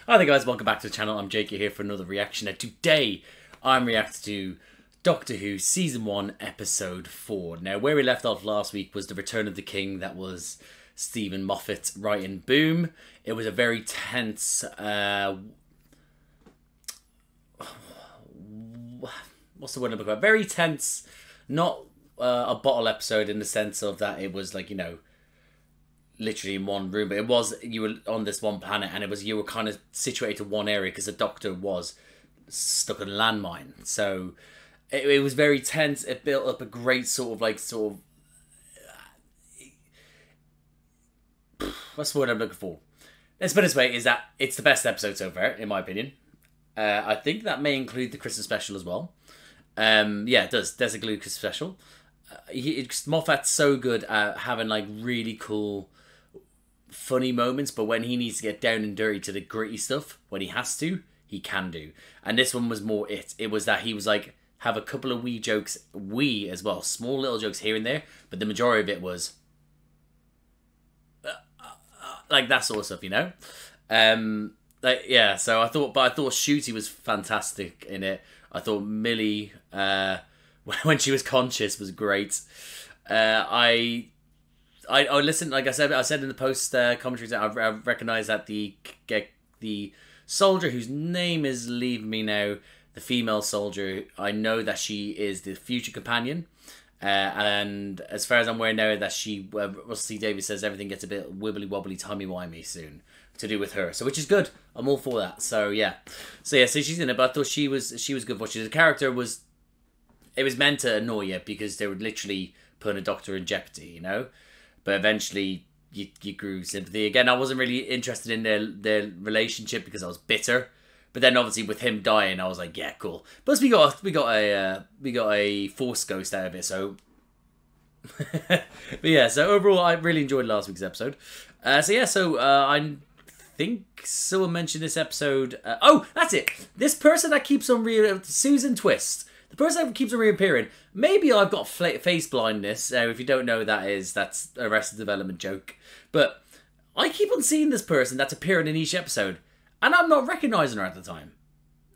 Hi there guys, welcome back to the channel. I'm Jake here for another reaction. And today I'm reacting to Doctor Who Season 1 Episode 4. Now where we left off last week was the Return of the King. That was Stephen Moffat writing Boom. It was a very tense what's the word I'm looking for? Very tense, not a bottle episode in the sense of that it was like, you know, literally in one room, but it was, you were on this one planet and it was, you were kind of situated in one area because the Doctor was stuck in a landmine. So it was very tense. It built up a great sort of what's the word I'm looking for? Let's put it this way, is that it's the best episode so far, in my opinion. I think that may include the Christmas special as well. Yeah, it does. There's a Christmas special. Moffat's so good at having like really cool, funny moments, but when he needs to get down and dirty to the gritty stuff, when he has to, he can do. And this one was more it. It was that he was like, have a couple of wee jokes, as well, small little jokes here and there, but the majority of it was like that sort of stuff, you know? Like, yeah, so I thought Ncuti was fantastic in it. I thought Millie, when she was conscious, was great. I listened, like I said in the post commentaries, I recognise that the soldier whose name is leaving me now, the female soldier, I know that she is the future companion. And as far as I'm aware now, that she, Russell T Davies says everything gets a bit wibbly wobbly, timey wimey soon to do with her. So which is good. I'm all for that. So yeah, so she's in it. But I thought she was good for. The character was, it was meant to annoy you because they were literally putting a Doctor in jeopardy, you know. But eventually you grew sympathy. Again, I wasn't really interested in their relationship because I was bitter. But then obviously with him dying, I was like, yeah, cool. Plus we got a Force ghost out of it. So, but yeah. So overall, I really enjoyed last week's episode. I think someone mentioned this episode. Oh, that's it. This person that keeps on Susan Twist. The person that keeps on reappearing. Maybe I've got face blindness. If you don't know who that is, that's a Arrested Development joke. But I keep on seeing this person that's appearing in each episode, and I'm not recognising her at the time.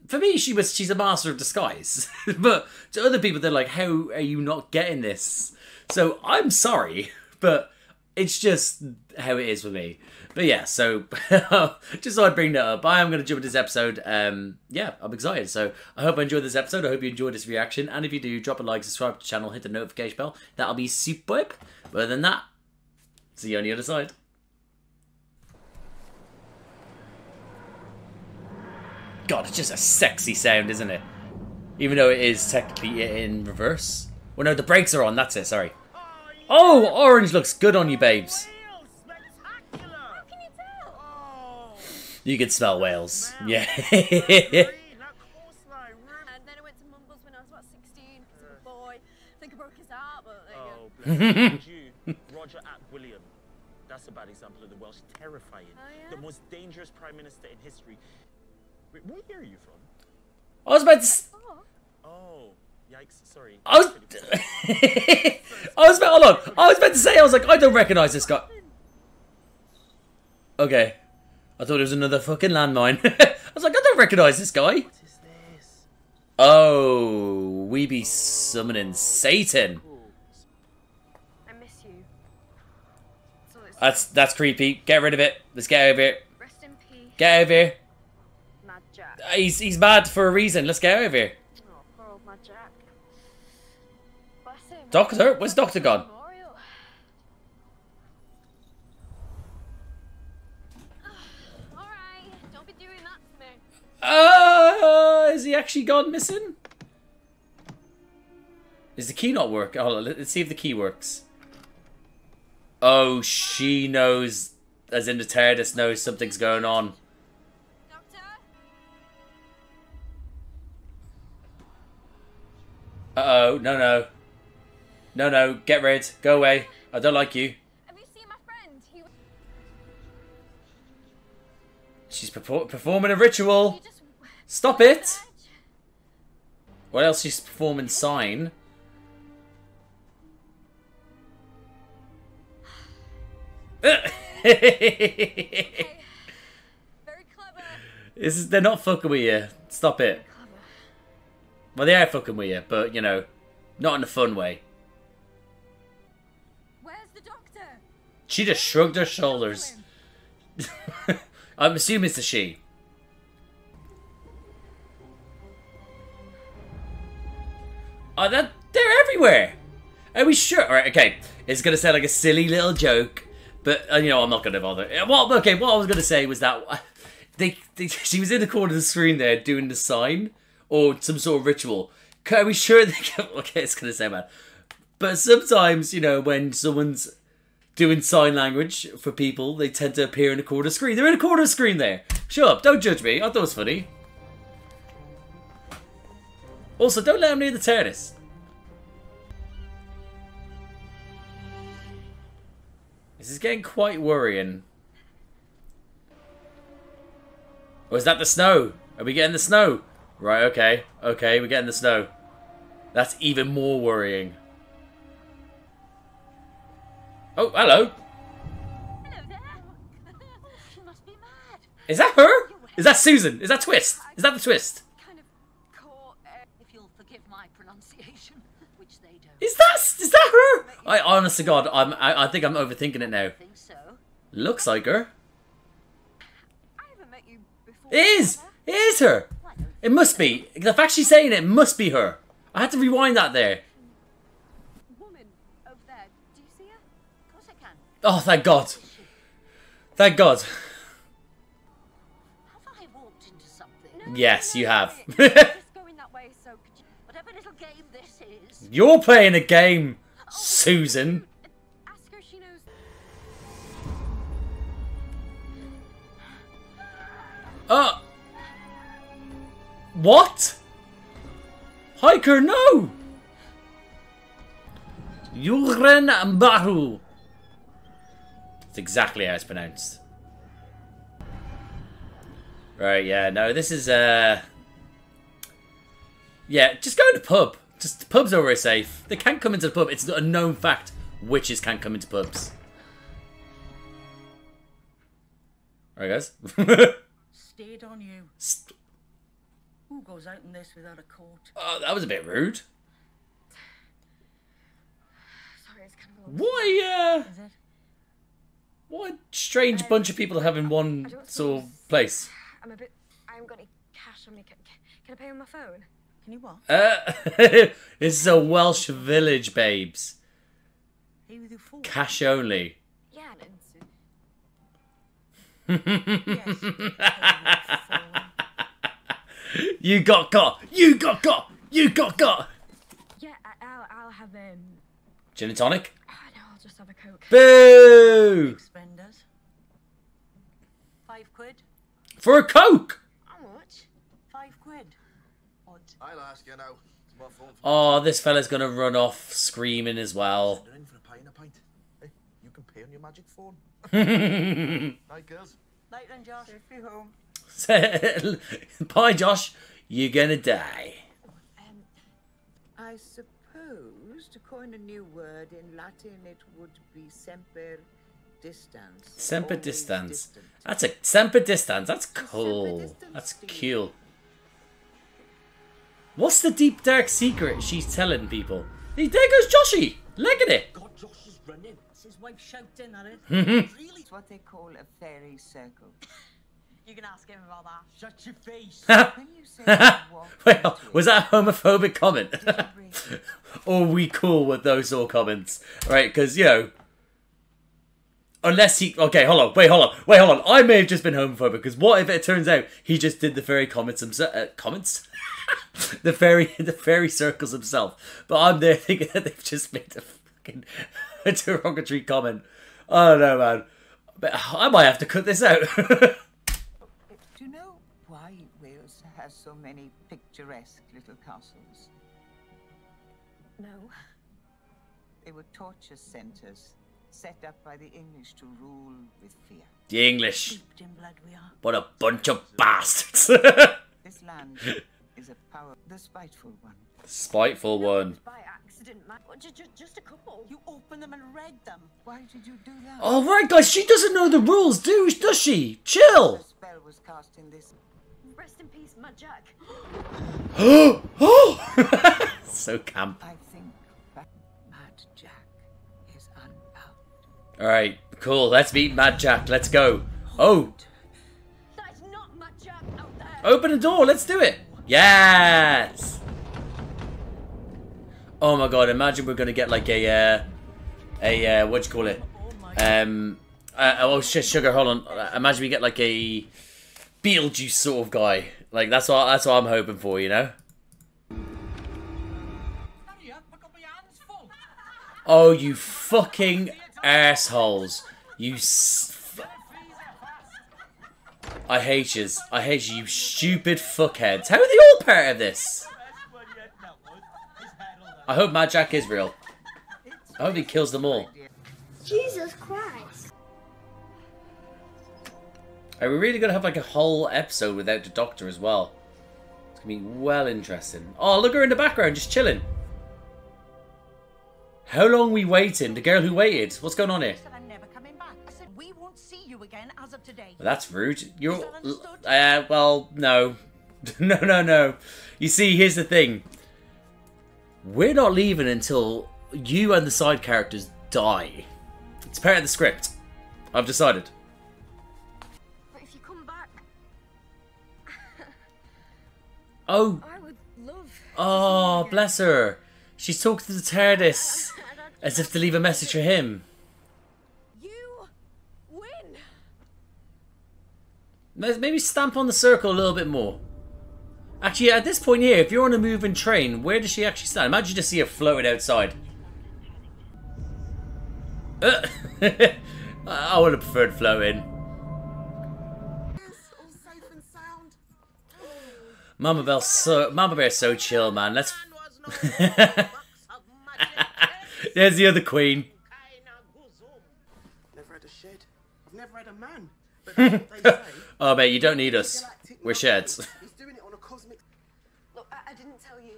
For me, she's a master of disguise. But to other people, they're like, how are you not getting this? So I'm sorry, but it's just how it is for me. But yeah, so just thought I'd bring that up. I am going to jump into this episode. Yeah, I'm excited. So I hope I enjoyed this episode. I hope you enjoyed this reaction. And if you do, drop a like, subscribe to the channel, hit the notification bell. That'll be superb. But other than that, see you on the other side. God, it's just a sexy sound, isn't it? Even though it is technically in reverse. Well, no, the brakes are on. That's it. Sorry. Oh, orange looks good on you, babes. You can smell whales. Yeah. And then I went to Mumbles when I was about 16 because of a boy. I think I broke his heart, but there you go. Roger at William. That's a bad example of the Welsh. Terrifying. Oh, yeah? The most dangerous prime minister in history. Wait, what year are you from? I was about to... Oh, yikes, sorry. I was about to say, I was like, I don't recognise this guy. Okay. I thought it was another fucking landmine. I was like, I don't recognise this guy. What is this? Oh, we be summoning Satan. I miss you. That's creepy. Get rid of it. Let's get over here. Rest in peace. Get over here. Mad Jack. He's mad for a reason. Let's get over here. Oh, poor old Mad Jack. Bless him. Doctor? Where's Doctor gone? Memorial. Alright, don't be doing that to me. Is he actually gone missing? Is the key not working? Hold on, let's see if the key works. Oh, she knows, as in the TARDIS knows something's going on. Doctor? Uh-oh, no. No, get rid. Go away. I don't like you. Have you seen my friend? She's performing a ritual. He just... Stop it. What else? She's performing sign. Okay. Very clever. They're not fucking with you. Stop it. Well, they are fucking with you, but, you know, not in a fun way. Where's the doctor? She just shrugged her shoulders. I'm assuming it's a she. Oh, they're everywhere. Are we sure? All right, okay. It's gonna sound like a silly little joke, but you know I'm not gonna bother. Well, okay. What I was gonna say was that she was in the corner of the screen there doing the sign or some sort of ritual. Are we sure they can? Okay, it's gonna sound bad, but sometimes you know when someone's doing sign language for people, they tend to appear in the corner of the screen. They're in the corner of the screen there. Shut up! Don't judge me. I thought it was funny. Also, don't let him near the TARDIS. This is getting quite worrying. Or is that the snow? Are we getting the snow? Right, okay. Okay, we're getting the snow. That's even more worrying. Oh, hello. Hello there. She must be mad. Is that her? Is that Susan? Is that Twist? Is that the Twist? Kind of caught. If you'll forgive my pronunciation, which they don't. Is that her? I honest to God, I think I'm overthinking it now. I think so. Looks like her. I haven't met you before. It is. It is her. It must be. The fact she's saying it must be her. I had to rewind that there. Woman over there. Do you see her? Of course I can. Oh, thank God. Thank God. Have I walked into something? Yes, you have. Just going that way, so could you Whatever little game this is. You're playing a game, Susan. ask her if she knows? What? Hiker, no! Yuren Mbahu. That's exactly how it's pronounced. Right, yeah, no, this is, yeah, just go to the pub. Just, the pubs are always safe. They can't come into the pub. It's a known fact. Witches can't come into pubs. Alright, guys. Stayed on you. Who goes out in this without a coat? Oh, that was a bit rude. Sorry, it's kind of. Why, Is it? what a strange bunch of people to have in one sort of place. I'm a bit. I haven't got any cash on me. Can I pay on my phone? Can you what? This is a Welsh village, babes. Hey with your phone? Cash only. Yeah, Yes. You got got. You got got. You got got. yeah. I'll have Gin and tonic. no, I'll just have a Coke. Boo! Spenders. 5 quid. For a Coke. How much? 5 quid. Odd. I'll ask you now. It's my phone. Oh, this fella's gonna run off screaming as well. They're in for a pie and a pint. Hey, you can pay on your magic phone. Bye, Right, girls. Night then, Josh. Safely home. Josh. You're gonna die. I suppose, to coin a new word in Latin, it would be semper distans. Semper Always distans. distant. That's a semper distans. That's cool. distans, That's Steve. cool. What's the deep dark secret she's telling people? Hey, there goes Joshy. Look at it. God, Josh is running. It's his wife shouting at it. Really? It's what they call a fairy circle. You can ask him about that. Shut your face. When you say you walk Wait, into was it, that a homophobic comment? did you bring- Or are we cool with those sort of comments? Right, because, you know, unless he... Okay, hold on. Wait, hold on. I may have just been homophobic, because what if it turns out he just did the fairy comments himself... comments? the fairy circles himself. But I'm there thinking that they've just made a fucking a derogatory comment. I don't know, man. But I might have to cut this out. Do you know why Wales has so many picturesque little castles? No. They were torture centres set up by the English to rule with fear. The English. Steeped in blood we are. What a bunch of bastards. This land is a power, the spiteful one. Spiteful one. By accident, man. Just a couple. You opened them and read them. Why did you do that? Oh, right, guys. She does not know the rules, does she? Chill. A spell was cast in this. Rest in peace, Mad Jack. Oh! So camp. I think Mad Jack is unbound. Alright, cool. Let's meet Mad Jack. Let's go. Oh! That's not Mad Jack out there. Open the door. Let's do it. Yes! Oh my god, imagine we're gonna get like a what do you call it? Oh shit, sugar, hold on. Imagine we get like a Beetlejuice sort of guy. Like that's what I'm hoping for, you know? Oh, you fucking assholes. I hate yous. I hate you stupid fuckheads. How are they all part of this? I hope Mad Jack is real. I hope he kills them all. Jesus Christ. Are we really going to have like a whole episode without the Doctor as well? It's going to be well interesting. Oh, look at her in the background, just chilling. How long we waiting? The girl who waited. What's going on here? I'm never coming back. I said we won't see you again as of today. Well, that's rude. You're... well, no. No. You see, here's the thing. We're not leaving until you and the side characters die. It's part of the script. I've decided. But if you come back, Oh. I would love. Oh, bless her. She's talking to the TARDIS as if to leave a message for him. You win. Maybe stamp on the circle a little bit more. Actually, at this point here, if you're on a moving train, where does she actually stand? Imagine you just see her floating outside. I would have preferred floating. Mama Bear's so chill, man. Let's. There's the other queen. Never had a shed. I've never had a man. But that's what they say. Oh, mate, you don't need us. We're sheds. He's doing it on a cosmic. Look, I didn't tell you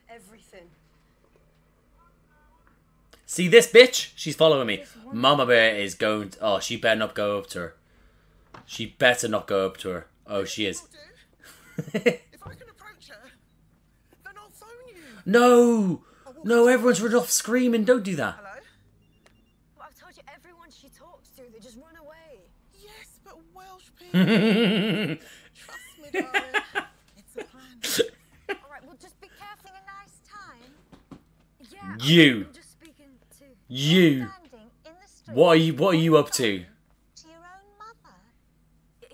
everything. See this bitch? She's following me. Mama Bear is going... Oh, she better not go up to her. She better not go up to her. Oh, she is. If I can approach her, then I'll phone you. No! No, everyone's run off screaming. Don't do that. Hello? Well, I've told you everyone she talks to, they just run away. Yes, but Welsh people. Trust me, darling. It's a plan. Alright, well, just be careful. Having a nice time. Yeah, You. I'm just speaking to. You. Standing in the street. What are you up to? To your own mother.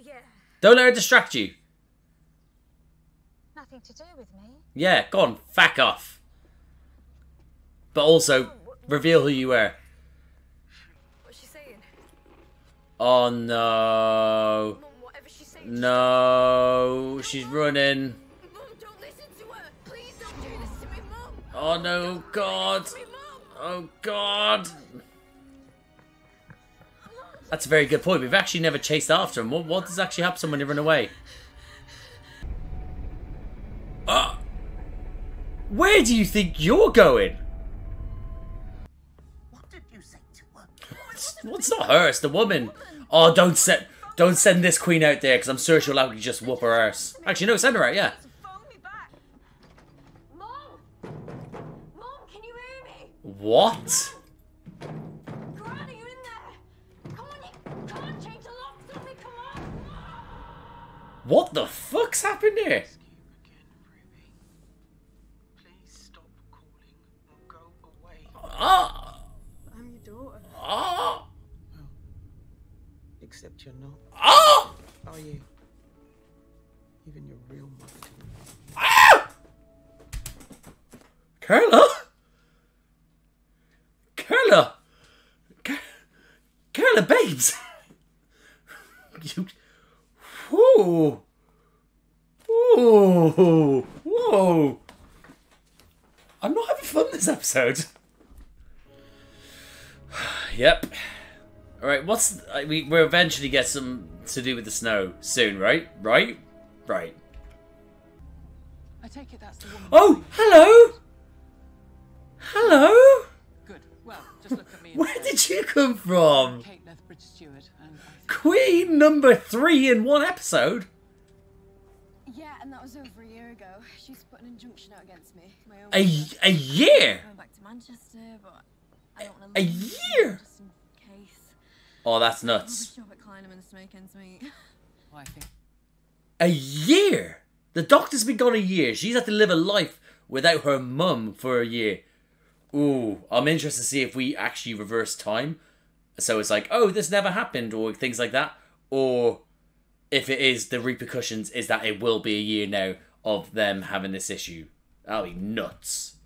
Yeah. Don't let her distract you. Nothing to do with me. Yeah, go on. Fuck off. But also, reveal who you are. What's she saying? Oh no. Mum, whatever she's saying. No. She's running. Mum, don't listen to her. Please don't do this to me, Mum. Oh no, God. To me, Mum. Oh God. That's a very good point. We've actually never chased after him. What does actually happen when they run away? Where do you think you're going? What did you say to her? Well, it's not her, it's the woman. Oh, don't send this queen out there, because I'm sure she'll actually just whoop her arse. Actually, no, send her out, yeah. Phone me back. Mum! Mum, can you hear me? What? Gran, are you in there? Come on, you can't change the locks on me, come on! What the fuck's happened here? Please stop calling or go away. Ah! I'm your daughter. Ah! Except you're not. Ah! Are you? Even your real mother didn't. Ah! Carla? Carla? Carla, babes! You... Whoa! Whoa! Whoa! I'm not having fun this episode. Yep. Alright, we'll eventually get some to do with the snow soon, right? Right? Right. I take it that's the woman. Oh, hello! Hello? Good. Well, just look at me. Where did you come from? Kate Lethbridge Stewart, and I think Queen number 3 in one episode? Yeah, and that was over a year ago. She's put an injunction out against me. My own A year? going back to Manchester, but I don't want A to year? just in case. Oh, that's I nuts. have a job at Kleineman's to make ends meet. I think A year? The doctor's been gone a year. She's had to live a life without her mum for a year. Ooh, I'm interested to see if we actually reverse time. So it's like, oh, this never happened, or things like that. Or if it is, the repercussions is that it will be a year now of them having this issue. That'll be nuts.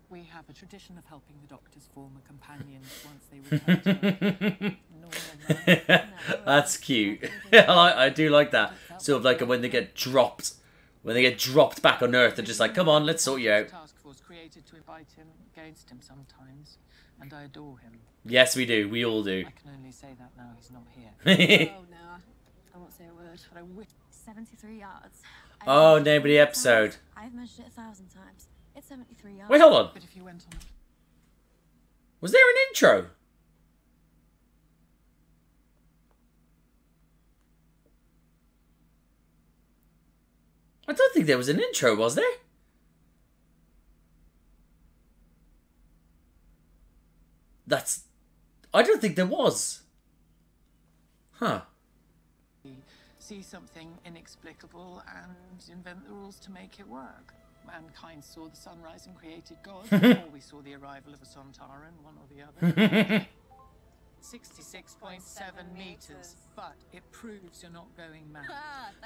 we have a tradition of helping the Doctor's former companions once they return to normal life. That's cute. I do like that. Sort of like when they get dropped. When they get dropped back on Earth, they're just like, come on, let's sort you out. Task force created to invite him against him sometimes, and I adore him. Yes, we do. We all do. I can only say that now he's not here. Oh no, I won't say a word, but I wish. 73 yards. Oh, name of the episode. I've measured it 1,000 times. It's 73 yards. Wait, hold on. But if you went on Was there an intro? I don't think there was an intro, was there? I don't think there was. Huh. see something inexplicable and invent the rules to make it work. Mankind saw the sunrise and created God, or we saw the arrival of a Sontaran, one or the other. 66.7 meters, but it proves you're not going mad.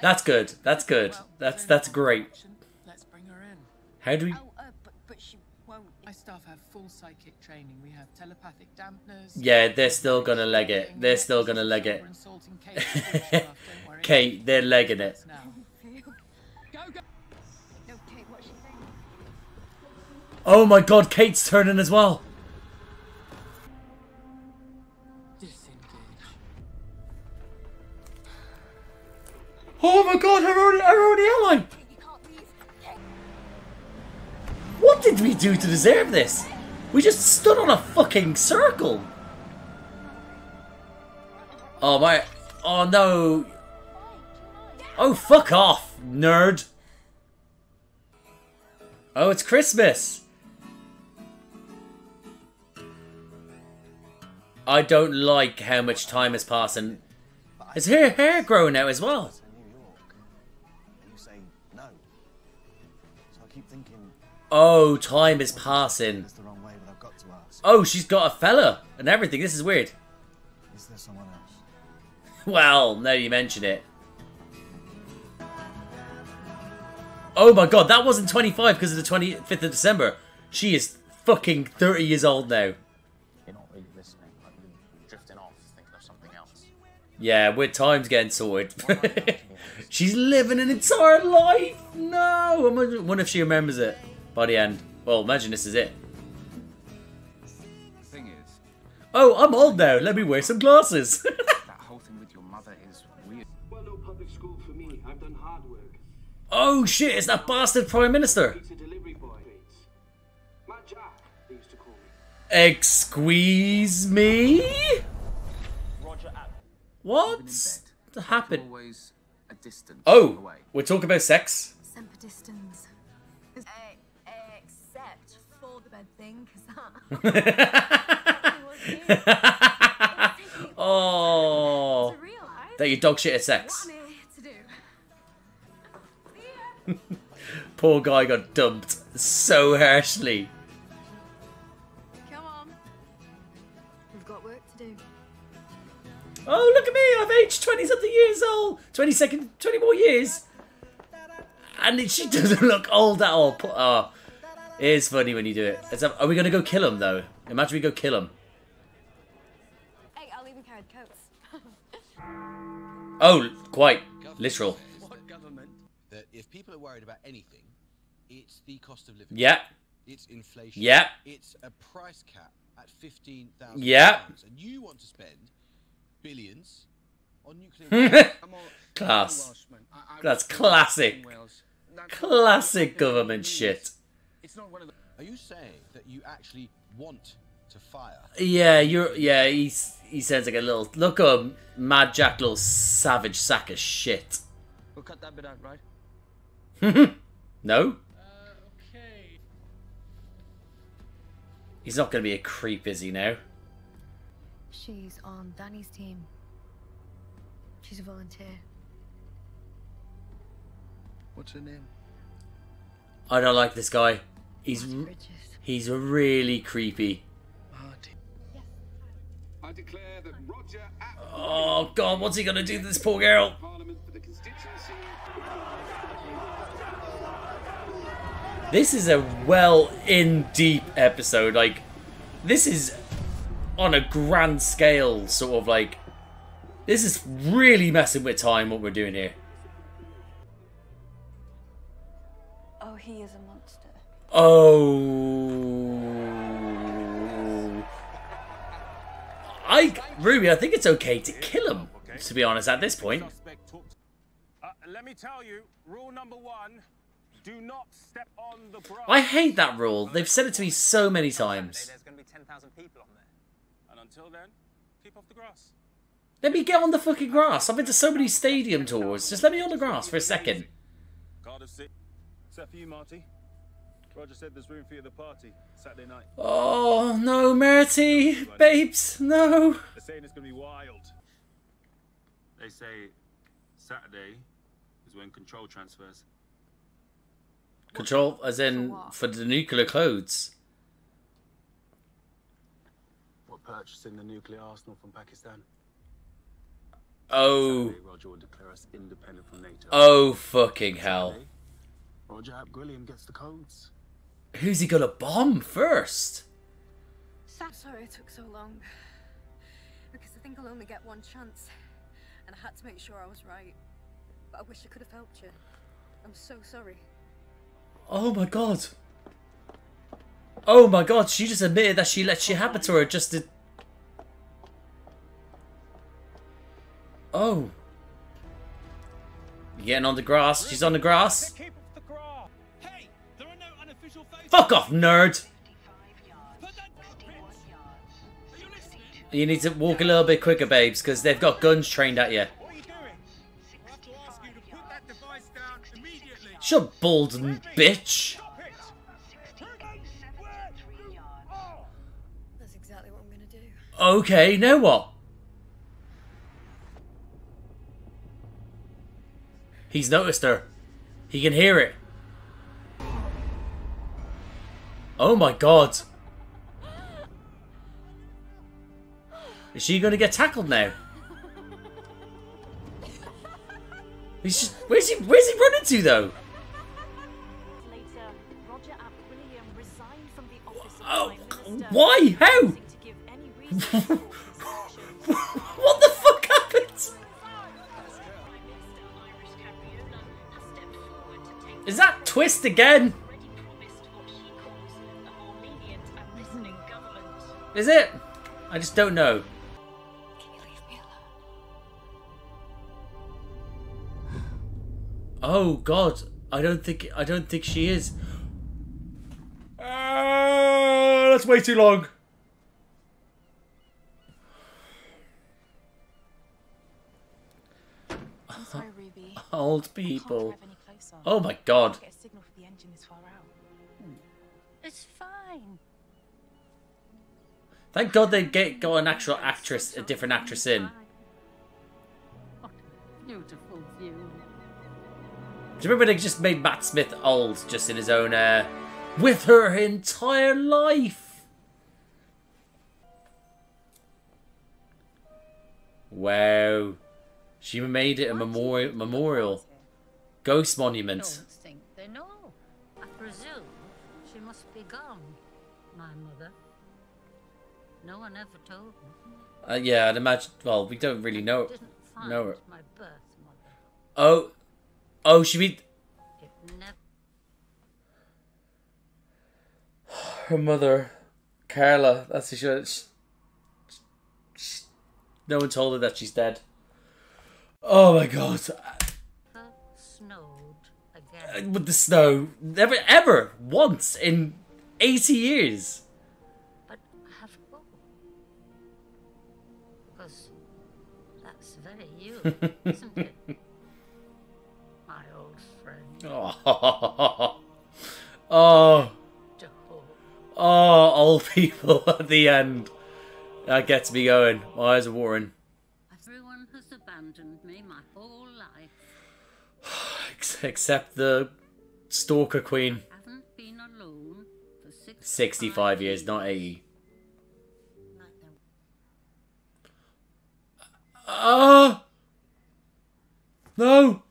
That's good. That's good. Well, That's great. Let's bring her in. How do we... Oh, but she won't. My staff have full psychic training. We have telepathic dampeners. Yeah, they're still gonna leg it. They're still gonna leg it. Kate, they're legging it. Now. Go, go. No, Kate, what's she saying? Oh my god, Kate's turning as well. Disengage. Oh my god, her only ally. You can't leave. Kate. What did we do to deserve this? We just stood on a fucking circle. Oh my... Oh no. Oh, fuck off, nerd. Oh, it's Christmas. I don't like how much time has passed and... Is her hair growing out as well? To New York, and you say no. So I keep thinking Oh, time is passing. it's the wrong way, but I've got to ask. Oh, she's got a fella and everything. This is weird. Is there someone else? Well, now you mention it. Oh my god, that wasn't 25 because of the 25th of December. She is fucking 30 years old now. You're not really listening, like you're drifting off, thinking of something else. Yeah, with time's getting sorted. She's living an entire life. No, I wonder if she remembers it by the end. Well, imagine this is it. The thing is, Oh, I'm old now. Let me wear some glasses. that whole thing with your mother is weird. Well, no public school for me. I've done hard work. Oh shit, it's that bastard Prime Minister. Pizza delivery boy. Matt Jack, they used to call me. Excuse me? Roger Abbott. What's happened? Always a distance Oh, away. we're talking about sex? Semper distance. Except for the bed thing, because that... Oh, to realise that you dog shit at sex. what I'm here to do. Poor guy got dumped so harshly. Come on. We've got work to do. Oh, look at me, I've aged 20 something years old. 20 more years. And she doesn't look old at all. Oh, it is funny when you do it. Are we going to go kill him, though? Imagine we go kill him. Hey, I'll even carry the coats. Oh, quite literal. What government? That if people are worried about anything, it's the cost of living. Yeah. It's inflation. Yeah. It's a price cap at £15,000. Yeah. And you want to spend billions on nuclear. Class. That's classic. Classic government shit. It's not one of the... Are you saying that you actually want to fire? Yeah, he sounds like a little... Look at Mad Jack, little savage sack of shit. We'll cut that bit out, right? No? Okay. He's not going to be a creep, is he now? She's on Danny's team. She's a volunteer. What's her name? I don't like this guy. He's really creepy. I declare that Roger Oh God, what's he gonna do to this poor girl? Parliament for the constituency. This is a in-deep episode. Like, this is on a grand scale, sort of like. This is really messing with time, what we're doing here. Oh, he is a monster. Oh. Ruby, I think it's okay to kill him, to be honest, at this point. Let me tell you, rule number 1, do not step on the grass. I hate that rule. They've said it to me so many times. There's going to be 10,000 people on there. And until then, keep off the grass. Let me get on the fucking grass. I've been to so many stadium tours. Just let me on the grass for a second. Cardiff City. Is that for you, Marty? Roger said there's room for you at the party Saturday night. Oh, no, Marty. Babes, no. They're saying it's going to be wild. They say Saturday is when control transfers. Control, as in for the nuclear codes. We're purchasing the nuclear arsenal from Pakistan. Oh. Saturday, Roger will declare us independent from NATO. Oh, fucking hell. Saturday, Roger Abgrillion gets the codes. Who's he gonna bomb first? Sorry it took so long. Because I think I'll only get one chance. And I had to make sure I was right. But I wish I could have helped you. I'm so sorry. Oh my god. Oh my god, she just admitted that she let shit happen to her just to... Oh. You getting on the grass? She's on the grass. Fuck off, nerd! You need to walk a little bit quicker, babes, because they've got guns trained at you. Shut up, bald bitch! That's exactly what I'm gonna do. Okay, now what? He's noticed her. He can hear it. Oh my god. Is she gonna get tackled now? He's just, where's he running to though? Oh, why? How? What the fuck happened? Is that twist again? Is it? I just don't know. Oh god, I don't think she is. That's way too long. I'm sorry, Ruby. Old people. Can't drive any closer. Oh my god. Can't get a signal for the engine this far out. It's fine. Thank god they got an actual actress, a different actress in. Beautiful view. Do you remember they just made Matt Smith old just in his own with her entire life? Wow. She made it a memorial. Ghost monument. Don't think they know. I presume she must be gone, my mother. No one ever told me. Yeah, I'd imagine. Well, we don't really know Didn't find her. my birth mother. Oh, she mean It never. her mother, Carla. That's the no one told her that she's dead. Oh my god. Snowed again. With the snow. Never, ever, once in 80 years. But I have to go. Because that's very you, isn't it? my old friend. Oh, oh, oh, old people at the end. That gets me going. My eyes are watering. Everyone has abandoned me my whole life. Except the stalker queen. I haven't been alone for 65 years, not 80. No!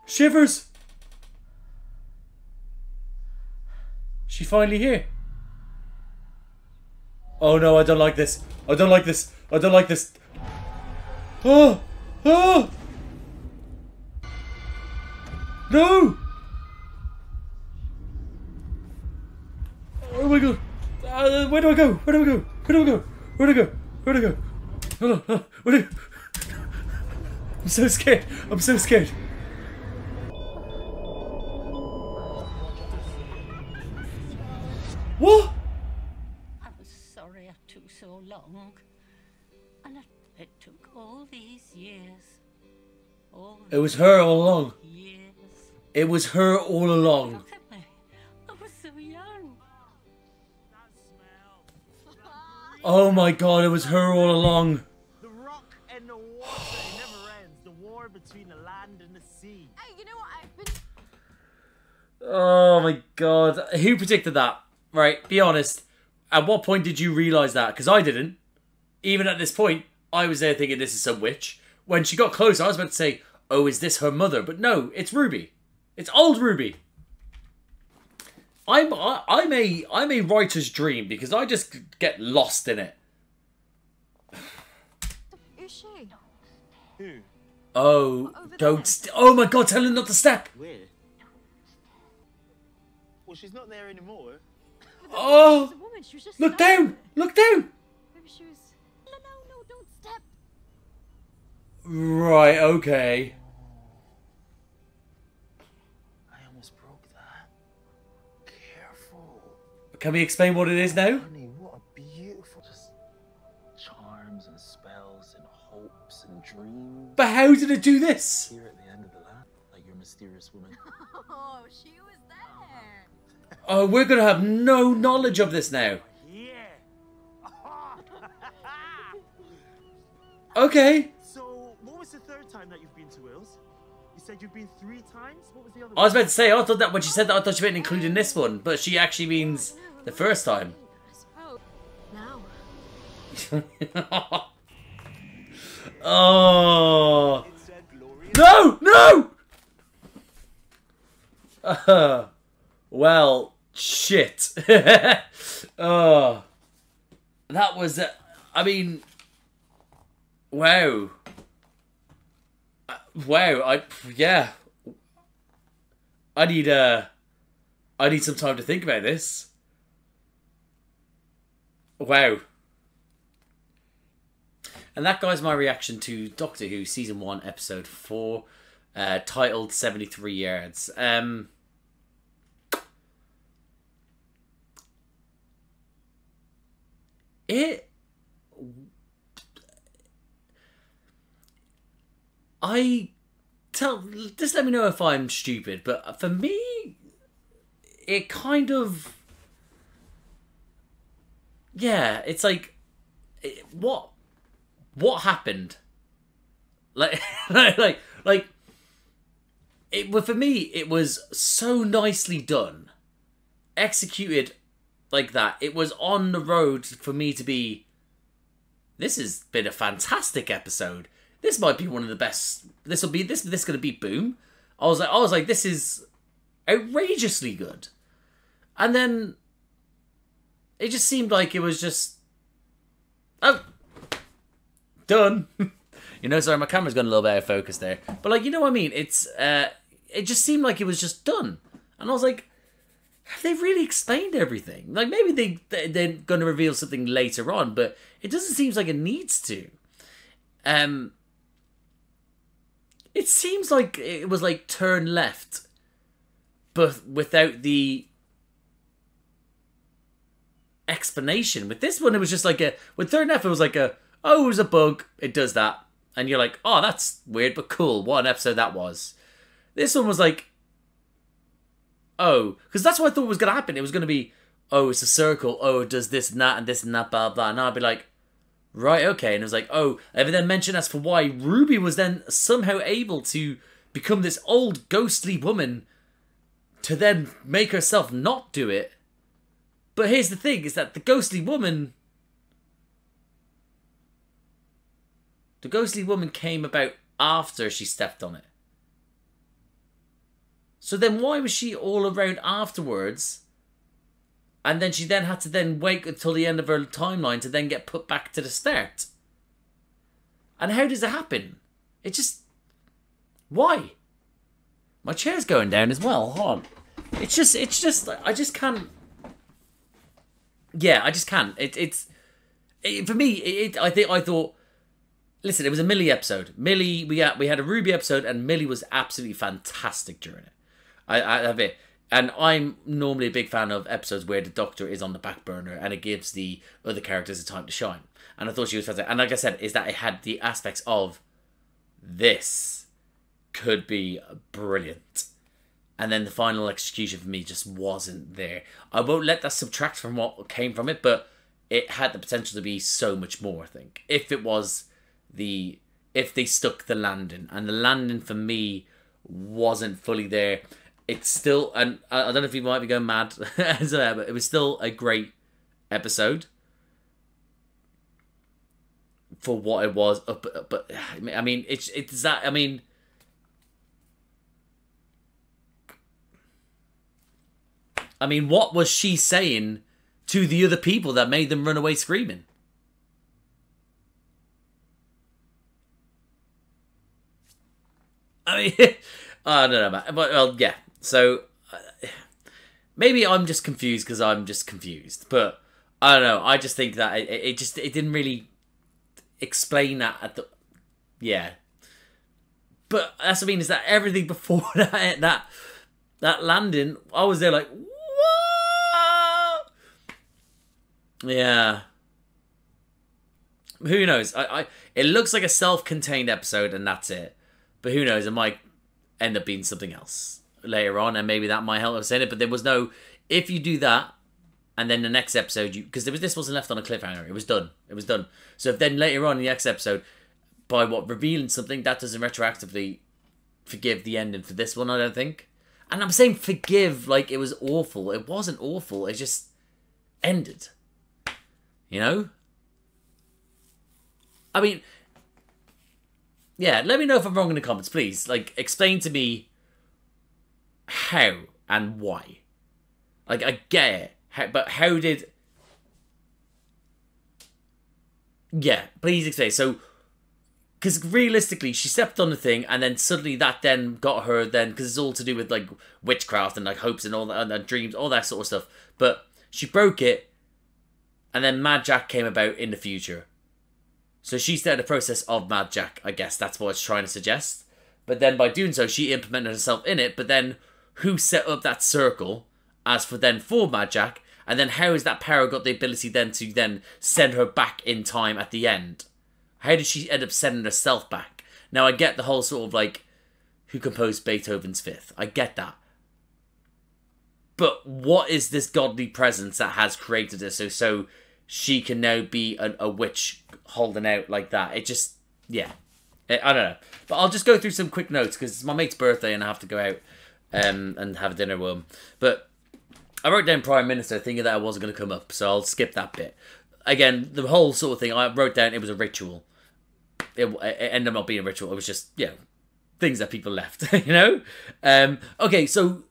Shivers! She finally here? Oh no, I don't like this. I don't like this. I don't like this. Oh! Oh! No! Oh my god! Where do I go? Where do I go? Where do I go? Where do I go? Where do I go? Hold on, hold on. Where do I... I'm so scared. I'm so scared. What? I was sorry I took so long. And it took all these years. It was her all along. Years. It was her all along. Look at me. I was so young. Oh my god, it was her all along. The rock and the water never ends. The war between the land and the sea. Hey, you know what? I've been... Oh my god. Who predicted that? Right, be honest. At what point did you realise that? Because I didn't. Even at this point, I was there thinking this is some witch. When she got closer, I was about to say, oh, is this her mother? But no, it's Ruby. It's old Ruby. I'm a writer's dream because I just get lost in it. Is she? Who? Oh, don't... Oh my god, tell her not to step. Where? Well, she's not there anymore. Oh! Woman, she was just Look down! Look down! Maybe she was... No, don't step. Right, okay. I almost broke that. Careful. Can we explain what it is now? Honey, what a beautiful... Just charms and spells and hopes and dreams. But how did it do this? Here at the end of the land, like your mysterious woman. Oh, she was there. Oh, we're going to have no knowledge of this now. Yeah. Okay. So, what was the third time that you've been to Wales? You said you've been 3 times? What was the other I was one? about to say, I thought that when she said that, I thought she meant including this one. But she actually means the first time. Now. Oh. No! No! Well, shit. Oh. That was... I mean... Wow. Wow. Yeah. I need some time to think about this. Wow. And that, guys, my reaction to Doctor Who Season 1, Episode 4, titled 73 Yards. Just let me know if I'm stupid, but for me, it kind of... Yeah, it's like... What happened? Like, it. Well, for me, it was so nicely done, executed like that. It was on the road for me to be. This has been a fantastic episode. This might be one of the best. This going to be boom. I was like, this is outrageously good, and then it just seemed like it was just. Oh. Done. You know, sorry, my camera's gone a little bit out of focus there. But, like, you know what I mean? It's, it just seemed like it was just done. And I was like, have they really explained everything? Like, maybe they're going to reveal something later on, but it doesn't seem like it needs to. It seems like it was, like, turn left, but without the explanation. With this one, it was just like with turn left, it was like oh, it was a bug, it does that. And you're like, oh, that's weird, but cool. What an episode that was. This one was like, oh, because that's what I thought was going to happen. It was going to be, oh, it's a circle. Oh, it does this and that, blah, blah. And I'd be like, right, okay. And it was like, oh, I then mentioned as for why Ruby was then somehow able to become this old ghostly woman to then make herself not do it. But here's the thing, is that the ghostly woman came about after she stepped on it. So then why was she all around afterwards? And then she then had to then wait until the end of her timeline to then get put back to the start. And how does it happen? It just... Why? My chair's going down as well. Hold on. It's just... I just can't... Yeah, I just can't. For me, I thought... Listen, it was a Millie episode. Millie, we had a Ruby episode, and Millie was absolutely fantastic during it. I have it. And I'm normally a big fan of episodes where the Doctor is on the back burner and it gives the other characters a time to shine. And I thought she was fantastic. And like I said, is that it had the aspects of this could be brilliant. And then the final execution for me just wasn't there. I won't let that subtract from what came from it, but it had the potential to be so much more, I think. If they stuck the landing. And the landing for me wasn't fully there. It's still, and I don't know if you might be going mad, but it was still a great episode for what it was. But I mean, it's that. I mean, what was she saying to the other people that made them run away screaming? I mean, I don't know, man. But well, yeah. So, maybe I'm just confused because I'm just confused. But, I don't know. I just think that it didn't really explain that at the... Yeah. But, that's what I mean, is that everything before that landing, I was there like, what? Yeah. Who knows? It looks like a self-contained episode and that's it. But who knows? It might end up being something else later on, and maybe that might help us in it. But there was no, if you do that, and then the next episode, because this wasn't left on a cliffhanger. It was done. So if then later on in the next episode, by revealing something, that doesn't retroactively forgive the ending for this one, I don't think. And I'm saying forgive like it was awful. It wasn't awful. It just ended. You know? I mean, yeah, let me know if I'm wrong in the comments, please. Like, explain to me how and why. Like, I get it, but how did... Yeah, please explain. So, because realistically, she stepped on the thing, and then suddenly that then got her then, because it's all to do with, like, witchcraft and, like, hopes and all that, and dreams, all that sort of stuff. But she broke it, and then Mad Jack came about in the future. So she started the process of Mad Jack, I guess. That's what it's trying to suggest. But then by doing so, she implemented herself in it. But then who set up that circle as for Mad Jack? And then how has that power got the ability then to then send her back in time at the end? How did she end up sending herself back? Now, I get the whole sort of like, who composed Beethoven's Fifth? I get that. But what is this godly presence that has created this so she can now be a witch holding out like that? It just, yeah. I don't know. But I'll just go through some quick notes because it's my mate's birthday and I have to go out and have dinner with him. But I wrote down Prime Minister thinking that I wasn't going to come up, so I'll skip that bit. Again, the whole sort of thing, I wrote down it was a ritual. It ended up not being a ritual. It was just, things that people left, you know? Okay, so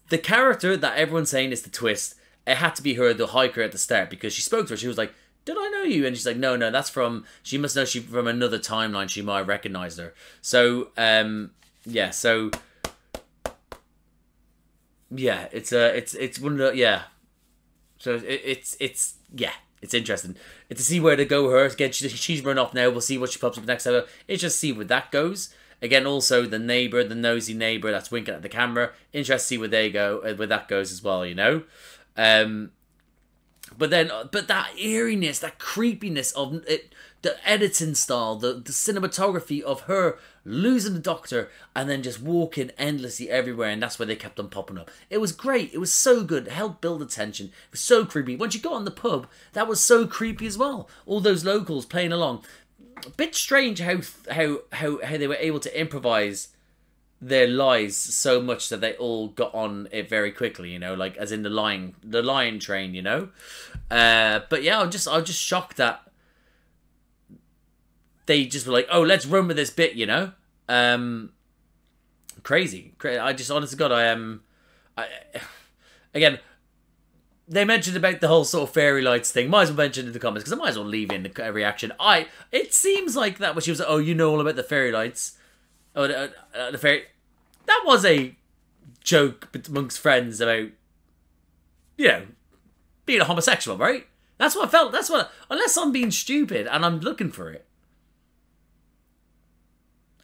the character that everyone's saying is the twist, it had to be her, the hiker at the start, because she spoke to her. She was like, did I know you? And she's like, no, that's from, she must know she from another timeline. She might have recognized her. So, it's one of the, So it's interesting. It's to see where to go with her. Again, she's run off now. We'll see what she pops up next episode. It's just see where that goes. Again, also the neighbor, the nosy neighbor that's winking at the camera. Interesting to see where they go, where that goes as well, you know. But that eeriness, that creepiness of it, the editing style, the cinematography of her losing the Doctor and then just walking endlessly everywhere, and that's where they kept on popping up. It was great. It was so good. It helped build the tension. It was so creepy. Once you got in the pub, that was so creepy as well. All those locals playing along. A bit strange how they were able to improvise their lies so much that they all got on it very quickly, you know, like as in the lion train, you know. But yeah, I was just shocked that they just were like, oh, let's run with this bit, you know. Crazy. I just, honest to God, again, they mentioned about the whole sort of fairy lights thing. Might as well mention it in the comments, because I might as well leave in the reaction. It seems like that when she was like, oh, you know all about the fairy lights. Oh, the fairy... That was a joke amongst friends about, you know, being a homosexual, right? That's what I felt. That's what... Unless I'm being stupid and I'm looking for it.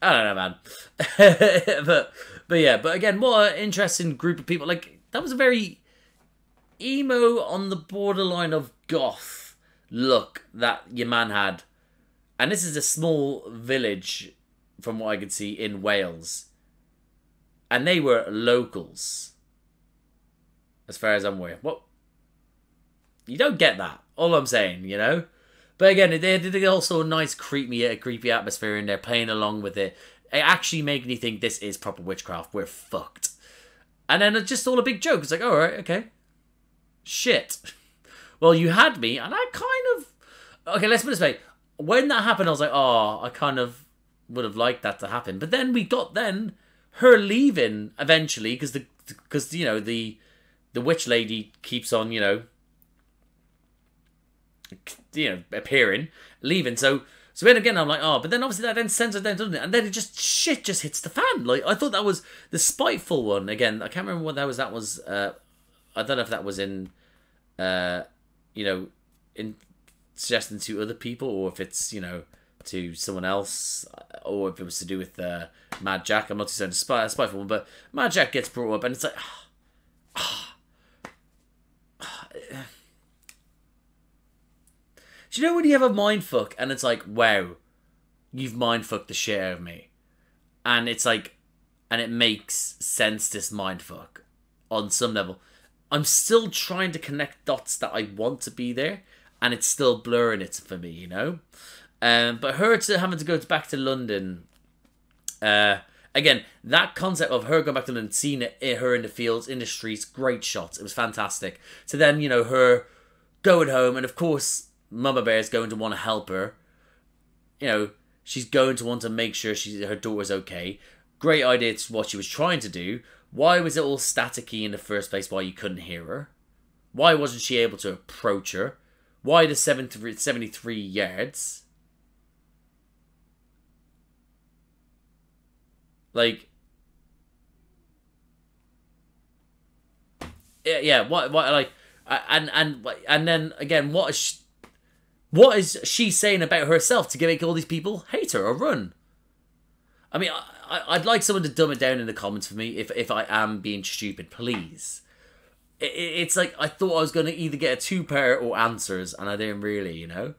I don't know, man. but yeah, but again, what an interesting group of people. Like, that was a very emo on the borderline of goth look that your man had. And this is a small village, from what I could see, in Wales. And they were locals, as far as I'm aware. What? You don't get that. All I'm saying, you know? But again, they did also a nice creepy atmosphere in there, playing along with it. It actually made me think this is proper witchcraft. We're fucked. And then it's just all a big joke. It's like, all right, okay. Shit. Well, you had me, and I kind of... Okay, let's put it this way. When that happened, I was like, oh, I kind of would have liked that to happen. But then we got her leaving eventually, because you know, the witch lady keeps on, you know, appearing, leaving. So then again, I'm like, oh, but then obviously that then sends her down, doesn't it? And then shit just hits the fan. Like, I thought that was the spiteful one. Again, I can't remember what that was. That was, I don't know if that was in, you know, in suggesting to other people, or if it's, you know, to someone else, or if it was to do with Mad Jack. I'm not too saying a spiteful one, but Mad Jack gets brought up, and it's like, do you know when you have a mindfuck and it's like, wow, you've mindfucked the shit out of me, and it's like, and it makes sense, this mindfuck on some level. I'm still trying to connect dots that I want to be there, and it's still blurring it for me, you know. But her having to go back to London, again, that concept of her going back to London, seeing her in the fields, in the streets, great shots. It was fantastic. So then, you know, her going home, and of course, Mama Bear is going to want to help her. You know, she's going to want to make sure her daughter's okay. Great idea to what she was trying to do. Why was it all staticky in the first place? Why you couldn't hear her? Why wasn't she able to approach her? Why the 73 yards? Like, yeah, what, like, and then again, what is she saying about herself to make all these people hate her or run? I mean, I'd like someone to dumb it down in the comments for me if I am being stupid, please. It's like, I thought I was going to either get a two-pair or answers, and I didn't really, you know?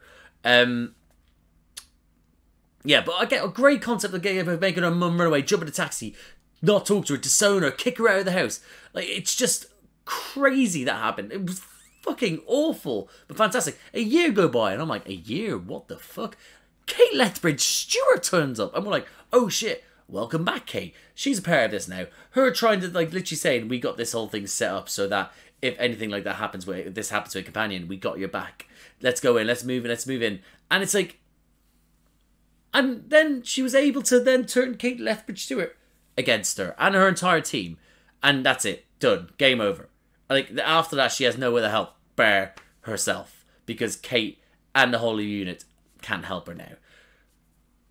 Yeah, but I get a great concept of making her mum run away, jump in a taxi, not talk to her, disown her, kick her out of the house. Like, it's just crazy that happened. It was fucking awful, but fantastic. A year go by, and I'm like, a year? What the fuck? Kate Lethbridge Stewart turns up, and we're like, oh shit, welcome back, Kate. She's a part of this now. Her trying to, like, literally saying, we got this whole thing set up so that if anything like that happens, if this happens to a companion, we got your back. Let's go in, let's move in. And it's like, and then she was able to then turn Kate Lethbridge Stewart against her and her entire team. And that's it. Done. Game over. Like, after that, she has no other help bar herself, because Kate and the whole unit can't help her now.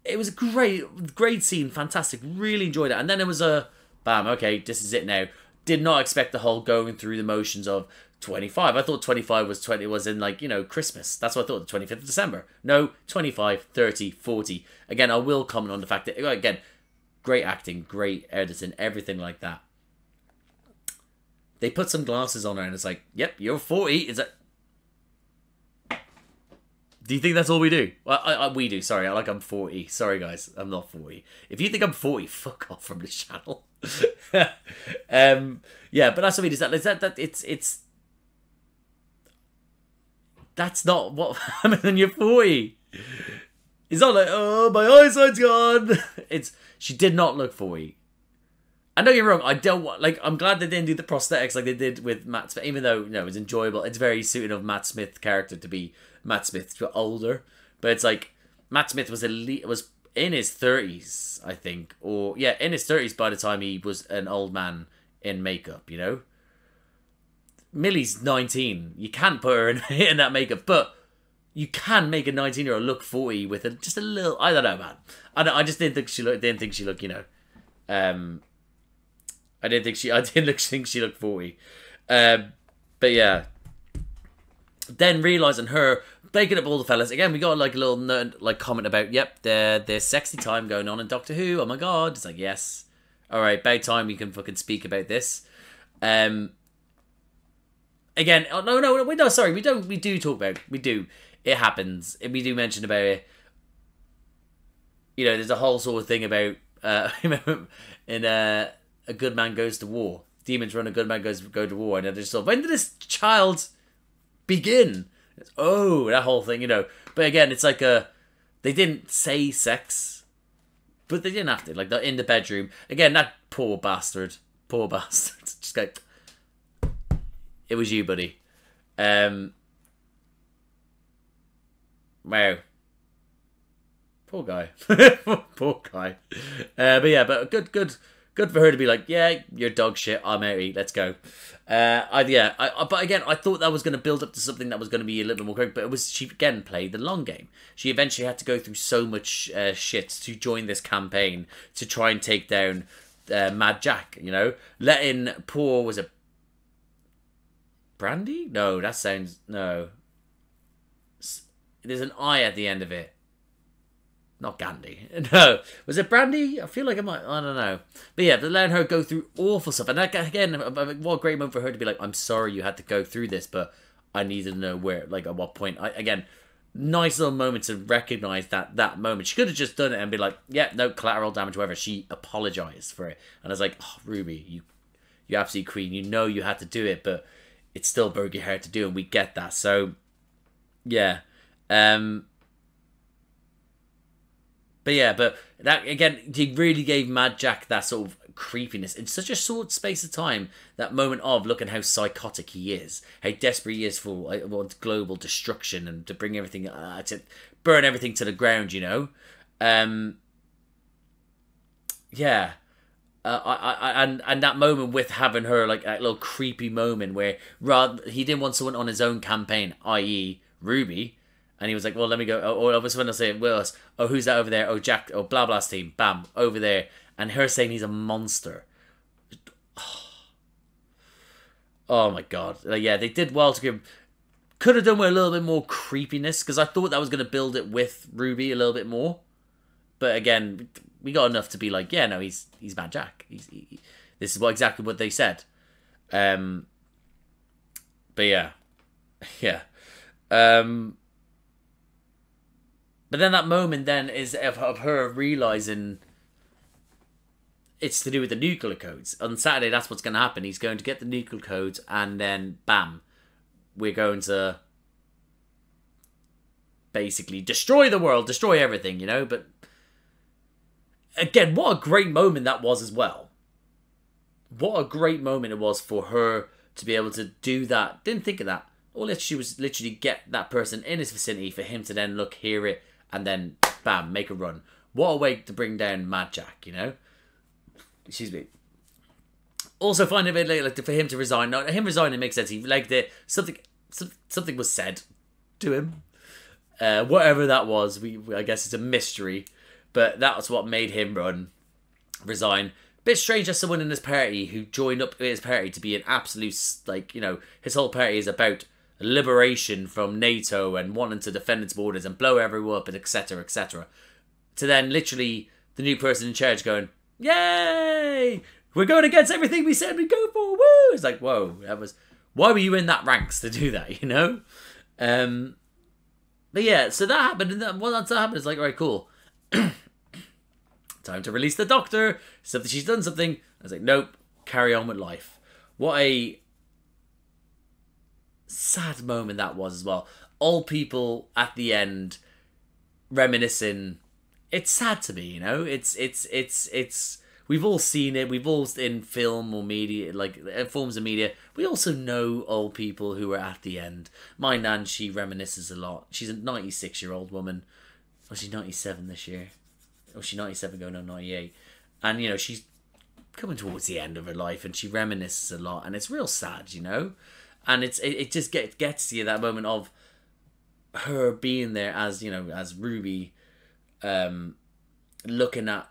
It was a great scene. Fantastic. Really enjoyed it. And then it was a, bam, okay, this is it now. Did not expect the whole going through the motions of 25. I thought 25 was in, like, you know, Christmas. That's what I thought, the 25th of December. No, 25, 30, 40. Again, I will comment on the fact that, again, great acting, great editing, everything like that. They put some glasses on her and it's like, yep, you're 40. It's like, Do you think that's all we do? Well, we do. Sorry, I'm 40. Sorry, guys, I'm not 40. If you think I'm 40, fuck off from this channel. Yeah, but that's what we do. It's that's not what happens when you're 40. It's not like, oh, my eyesight's gone. She did not look 40. I know you're wrong. I don't want, like, I'm glad they didn't do the prosthetics like they did with Matt Smith, even though, it was enjoyable. It's very suiting of Matt Smith's character to be Matt Smith, but older. But it's like, Matt Smith was in his 30s, I think. Or, yeah, in his 30s by the time he was an old man in makeup, Millie's 19. You can't put her in that makeup, but you can make a 19-year-old look 40 with just a little. I don't know, man. I just didn't think she looked. I didn't think she looked 40. But yeah. Then realizing her baking up all the fellas again. We got like a little comment about there's sexy time going on in Doctor Who. Oh my god! It's like, yes. All right, about time we can fucking speak about this. Again, no, sorry, we don't. We do talk about it. We do. It happens. We do mention about it. There's a whole sort of thing about in A Good Man Goes to War. Demons run, a good man go to war, and they're just sort of, when did this child begin? That whole thing, But again, it's like they didn't say sex, but they didn't have to. Like, they're in the bedroom again. That poor bastard. Just go. It was you, buddy. Wow. Poor guy. Poor guy. But good for her to be like, yeah, you're dog shit. I'm out. Let's go. But again, I thought that was going to build up to something that was going to be a little bit more quick. But she again played the long game. She eventually had to go through so much shit to join this campaign to try and take down Mad Jack. Letting poor, was it Brandy? No, that sounds, no. There's an I at the end of it. Not Gandhi. No. Was it Brandy? I feel like I don't know. But yeah, letting her go through awful stuff. And that, again, what a great moment for her to be like, I'm sorry you had to go through this, but I needed to know where, like, at what point. Again, nice little moment to recognise that moment. She could have just done it and be like, yeah, no, collateral damage, whatever. She apologised for it. And I was like, oh, Ruby, you absolute queen. You had to do it, but it still broke your heart to do, and we get that. So, yeah. But that, again, he really gave Mad Jack that sort of creepiness in such a short space of time. That moment of looking how psychotic he is, how desperate he is for global destruction and to bring everything, to burn everything to the ground, and that moment with having her, like, a little creepy moment where he didn't want someone on his own campaign, i.e. Ruby. And he was like, well, let me go. Or I was going to say, Willis. Oh, who's that over there? Oh, Jack. Oh, blah, blah's team. Bam. Over there. And her saying he's a monster. Oh, my God. Like, yeah, they did well to give... Could have done with a little bit more creepiness, because I thought that was going to build it with Ruby a little bit more. But again, we got enough to be like, yeah, no, he's Mad Jack. This is exactly what they said. But yeah. Yeah. But then that moment then is of her realising it's to do with the nuclear codes. On Saturday, that's what's going to happen. He's going to get the nuclear codes, and then, bam, we're going to basically destroy the world, destroy everything, But again, what a great moment that was as well. What a great moment it was for her to be able to do that. Didn't think of that. All she was literally get that person in his vicinity for him to then look, hear it, and then, bam, make a run. What a way to bring down Mad Jack, Excuse me. Also, find it a bit like for him to resign. No, him resigning makes sense. He liked it. Something was said to him. Whatever that was, I guess it's a mystery. But that was what made him resign. Bit strange as someone in his party who joined up with his party to be an absolute, like, his whole party is about liberation from NATO and wanting to defend its borders and blow everyone up and etc, etc. To then literally the new person in charge going, yay! We're going against everything we said we'd go for, woo! It's like, whoa, why were you in that ranks to do that, But yeah, so that happened, and then once that happened, it's like, all right, cool. Time to release the Doctor. Something she's done something. I was like, nope, carry on with life. What a sad moment that was as well. Old people at the end reminiscing. It's sad to me, you know. It's. We've all seen it. We've all in film or media, like forms of media. We also know old people who are at the end. My nan, she reminisces a lot. She's a 96-year-old woman. Oh, she's 97 this year. Oh, she's 97 going on 98. And, you know, she's coming towards the end of her life and she reminisces a lot. And it's real sad, you know? And it just gets to you, that moment of her being there as, you know, as Ruby, looking at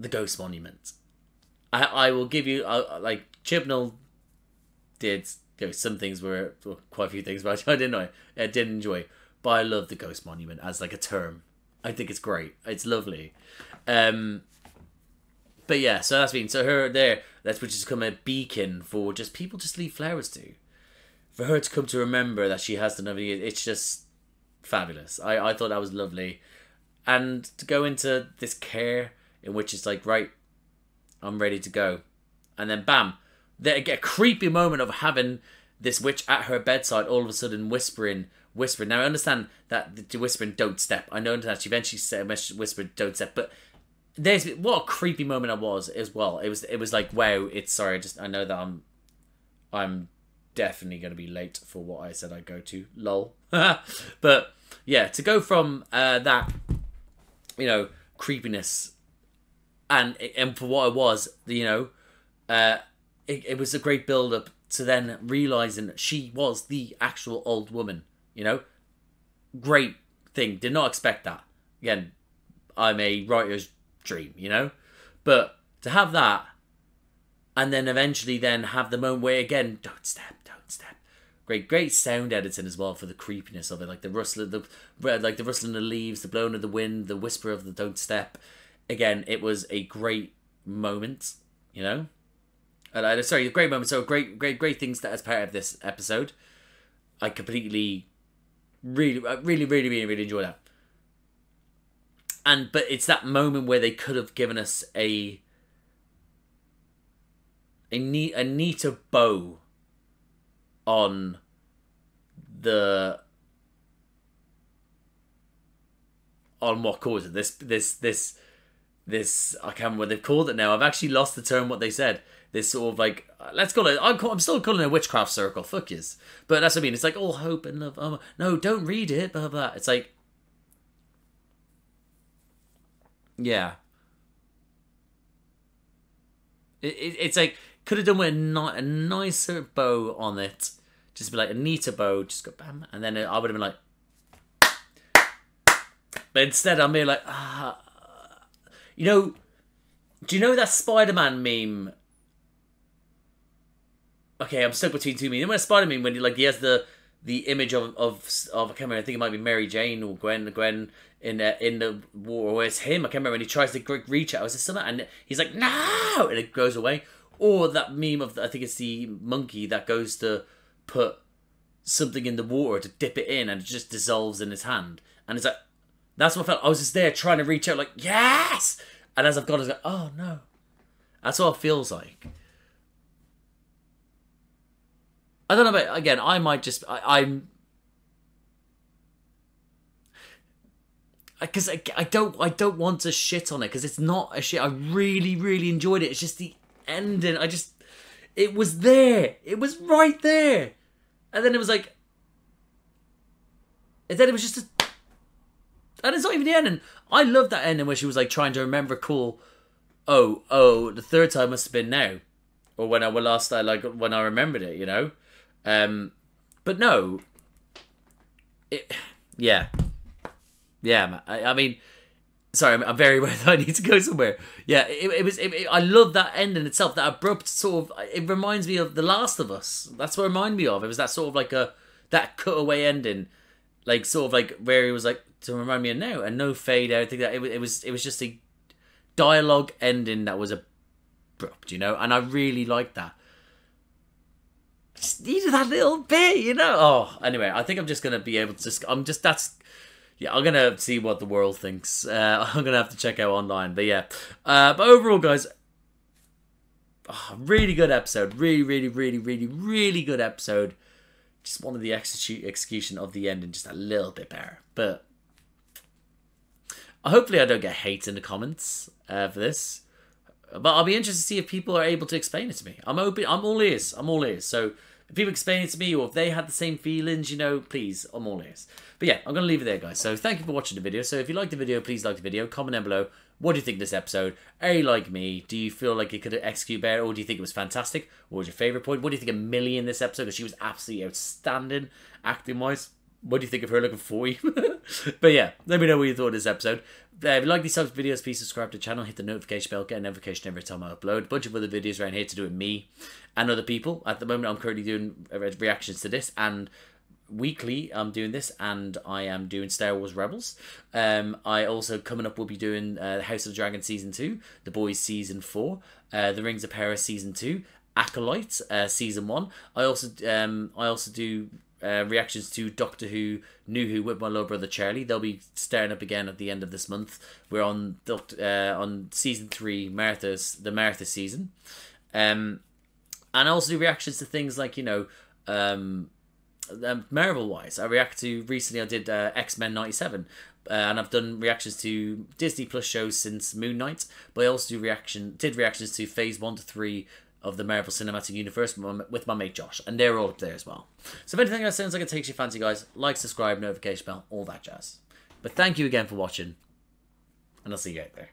the Ghost Monument. I will give you, like, Chibnall did, you know, some things were, well, quite a few things, but I didn't enjoy. But I love the Ghost Monument as, like, a term. I think it's great. It's lovely. But yeah, so that's been, so her there, that's which has become a beacon for just people just leave flowers to. For her to come to remember that she has done everything, it's just fabulous. I thought that was lovely. And to go into this care in which it's like, right, I'm ready to go. And then bam, they get a creepy moment of having this witch at her bedside all of a sudden whispering. Now I understand that the whispering, don't step. I know that she eventually whispered, don't step, but there's what a creepy moment it was as well. It was like, wow, it's sorry, I know that I'm definitely going to be late for what I said I'd go to. Lol. But yeah, to go from that, you know, creepiness and for what it was, you know, it was a great build up to then realizing that she was the actual old woman, you know. Great thing. Did not expect that. Again, I'm a writer's dream, you know. But to have that and then eventually then have the moment where again, don't step. Great sound editing as well for the creepiness of it, like the rustle of the rustling of the leaves, the blowing of the wind, the whisper of the don't step. Again, it was a great moment, you know. A great moment. So great things that as part of this episode. I completely, really enjoy that. But it's that moment where they could have given us a neater bow on what caused it. This I can't remember what they've called it now. I've actually lost the term what they said. This sort of like, let's call it, I'm still calling it a witchcraft circle, fuck yes. But that's what I mean, it's like all hope and love, oh, no, don't read it, blah, blah. It's like, yeah. It's like, could have done with a nicer bow on it. Just be like a neater bow, just go bam, and then I would have been like, but instead I'm being like, you know, do you know that Spider-Man meme? Okay, I'm stuck between two memes. You know when Spider-Man, when he has the image of I can't remember, I think it might be Mary Jane or Gwen in the war, or it's him, I can't remember, when he tries to reach out, is it something, and he's like, no, and it goes away. Or that meme of, I think it's the monkey that goes to put something in the water to dip it in and it just dissolves in his hand. And it's like, that's what I felt. I was just there trying to reach out like, yes! And as I've gone, I was like, oh no. That's what it feels like. I don't know, but again, I might just, I'm... Because I don't want to shit on it, because it's not a shit. I really enjoyed it. It's just the ending. It was there. It was right there. And then it was like... And then it was just a... And it's not even the ending. I love that ending where she was like trying to remember cool. Oh, the third time must have been now. Or when I when I remembered it, you know? But no. Yeah. Yeah, man. I mean... Sorry, I'm very aware that I need to go somewhere. Yeah, I love that ending itself. That abrupt sort of... It reminds me of The Last of Us. That's what it reminded me of. It was that sort of like that cutaway ending. Like, sort of like where he was like, to remind me of now. And no fade out. I think that it was just a dialogue ending that was abrupt, you know? And I really liked that. just needed that little bit, you know. Oh, anyway, I think I'm just gonna be able to I'm gonna see what the world thinks. I'm gonna have to check out online, but yeah. But overall, guys, really good episode. Really good episode. Just wanted the execution of the ending just a little bit better, but hopefully I don't get hate in the comments for this. But I'll be interested to see if people are able to explain it to me. I'm open. I'm all ears. So if people explain it to me, or if they had the same feelings, you know, please, I'm all ears. But yeah, I'm going to leave it there, guys. So thank you for watching the video. So if you liked the video, please like the video. Comment down below. What do you think of this episode? Are you like me? Do you feel like it could have executed better? Or do you think it was fantastic? What was your favourite point? What do you think of Millie in this episode? Because she was absolutely outstanding acting-wise. What do you think of her looking 40? But yeah, let me know what you thought of this episode. If you like these types of videos, please subscribe to the channel, hit the notification bell, get a notification every time I upload. A bunch of other videos around here to do with me and other people. At the moment, I'm currently doing reactions to this, and weekly I'm doing this, and I am doing Star Wars Rebels. I also, coming up, will be doing House of the Dragon Season 2, The Boys Season 4, The Rings of Power Season 2, Acolyte Season 1. I also do reactions to Doctor Who, New Who with my little brother Charlie. They'll be starting up again at the end of this month. We're on Season 3, the Martha season. And I also do reactions to things like, you know, Marvel-wise. Recently I did X-Men 97. And I've done reactions to Disney Plus shows since Moon Knight. But I also did reactions to Phase 1 to 3 of the Marvel Cinematic Universe with my mate Josh, and they're all up there as well. So if anything that sounds like it takes your fancy, guys, like, subscribe, notification bell, all that jazz. But thank you again for watching, and I'll see you out there.